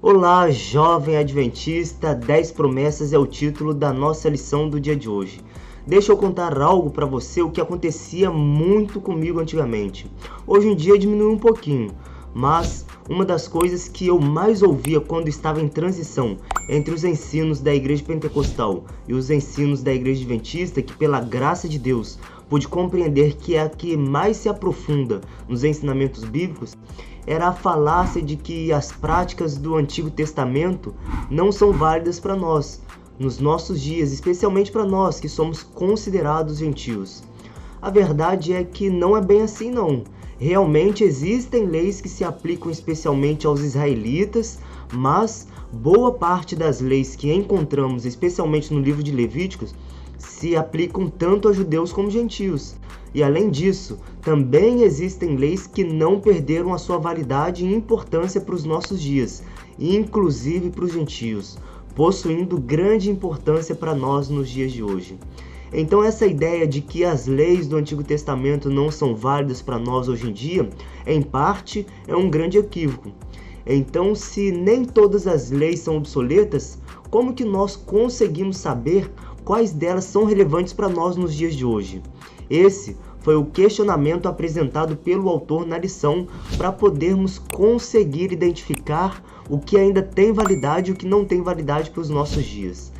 Olá, jovem adventista, 10 promessas é o título da nossa lição do dia de hoje. Deixa eu contar algo para você, o que acontecia muito comigo antigamente. Hoje em dia diminuiu um pouquinho, mas uma das coisas que eu mais ouvia quando estava em transição entre os ensinos da igreja pentecostal e os ensinos da igreja adventista, que pela graça de Deus pude compreender que é a que mais se aprofunda nos ensinamentos bíblicos, era a falácia de que as práticas do Antigo Testamento não são válidas para nós, nos nossos dias, especialmente para nós que somos considerados gentios. A verdade é que não é bem assim não. Realmente existem leis que se aplicam especialmente aos israelitas, mas boa parte das leis que encontramos, especialmente no livro de Levíticos, se aplicam tanto a judeus como gentios. E além disso, também existem leis que não perderam a sua validade e importância para os nossos dias, inclusive para os gentios, possuindo grande importância para nós nos dias de hoje. Então essa ideia de que as leis do Antigo Testamento não são válidas para nós hoje em dia, em parte, é um grande equívoco. Então, se nem todas as leis são obsoletas, como que nós conseguimos saber quais delas são relevantes para nós nos dias de hoje? Esse foi o questionamento apresentado pelo autor na lição para podermos conseguir identificar o que ainda tem validade e o que não tem validade para os nossos dias.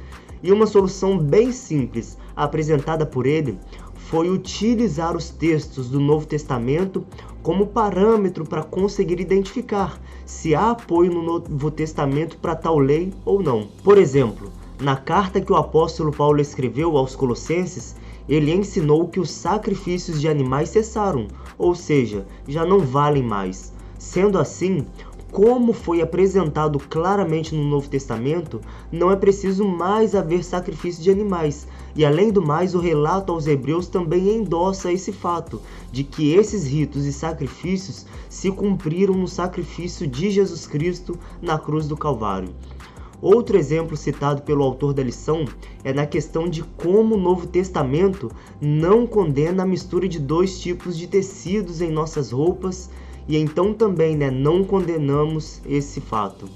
E uma solução bem simples apresentada por ele foi utilizar os textos do Novo Testamento como parâmetro para conseguir identificar se há apoio no Novo Testamento para tal lei ou não. Por exemplo, na carta que o apóstolo Paulo escreveu aos Colossenses, ele ensinou que os sacrifícios de animais cessaram, ou seja, já não valem mais. Sendo assim, como foi apresentado claramente no Novo Testamento, não é preciso mais haver sacrifício de animais. E além do mais, o relato aos Hebreus também endossa esse fato, de que esses ritos e sacrifícios se cumpriram no sacrifício de Jesus Cristo na cruz do Calvário. Outro exemplo citado pelo autor da lição é na questão de como o Novo Testamento não condena a mistura de dois tipos de tecidos em nossas roupas, e então também não condenamos esse fato.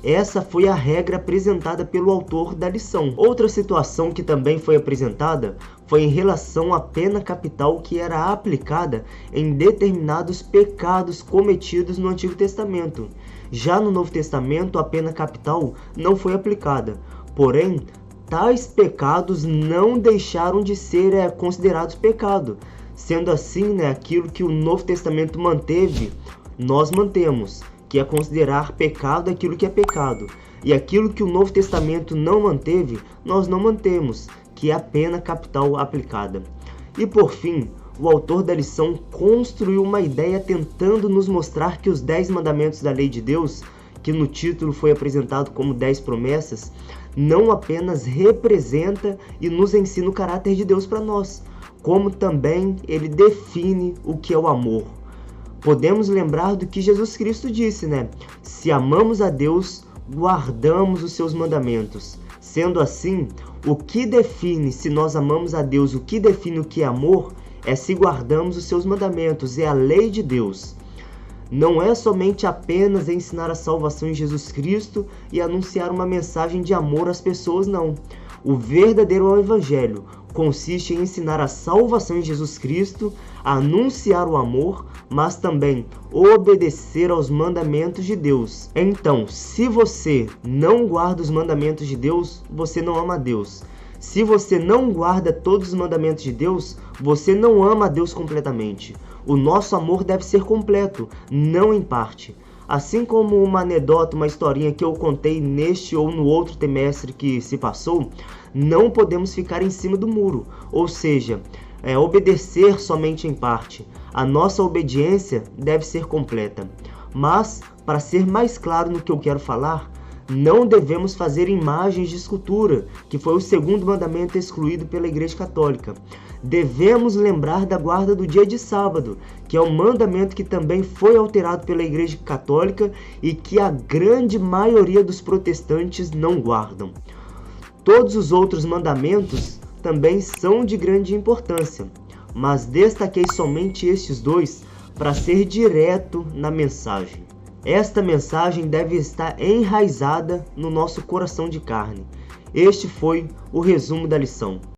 Essa foi a regra apresentada pelo autor da lição. Outra situação que também foi apresentada foi em relação à pena capital que era aplicada em determinados pecados cometidos no Antigo Testamento. Já no Novo Testamento, a pena capital não foi aplicada, porém, tais pecados não deixaram de ser considerados pecado. Sendo assim, aquilo que o Novo Testamento manteve, nós mantemos, que é considerar pecado aquilo que é pecado. E aquilo que o Novo Testamento não manteve, nós não mantemos, que é a pena capital aplicada. E por fim, o autor da lição construiu uma ideia tentando nos mostrar que os 10 mandamentos da lei de Deus, que no título foi apresentado como 10 promessas, não apenas representa e nos ensina o caráter de Deus para nós, como também ele define o que é o amor. Podemos lembrar do que Jesus Cristo disse, Se amamos a Deus, guardamos os seus mandamentos. Sendo assim, o que define se nós amamos a Deus, o que define o que é amor, é se guardamos os seus mandamentos, é a lei de Deus. Não é somente apenas ensinar a salvação em Jesus Cristo e anunciar uma mensagem de amor às pessoas, não. O verdadeiro evangelho consiste em ensinar a salvação em Jesus Cristo, anunciar o amor, mas também obedecer aos mandamentos de Deus. Então, se você não guarda os mandamentos de Deus, você não ama a Deus. Se você não guarda todos os mandamentos de Deus, você não ama a Deus completamente. O nosso amor deve ser completo, não em parte. Assim como uma anedota, uma historinha que eu contei neste ou no outro trimestre que se passou, não podemos ficar em cima do muro, ou seja, obedecer somente em parte. A nossa obediência deve ser completa. Mas, para ser mais claro no que eu quero falar, não devemos fazer imagens de escultura, que foi o segundo mandamento excluído pela Igreja Católica. Devemos lembrar da guarda do dia de sábado, que é um mandamento que também foi alterado pela Igreja Católica e que a grande maioria dos protestantes não guardam. Todos os outros mandamentos também são de grande importância, mas destaquei somente estes dois para ser direto na mensagem. Esta mensagem deve estar enraizada no nosso coração de carne. Este foi o resumo da lição.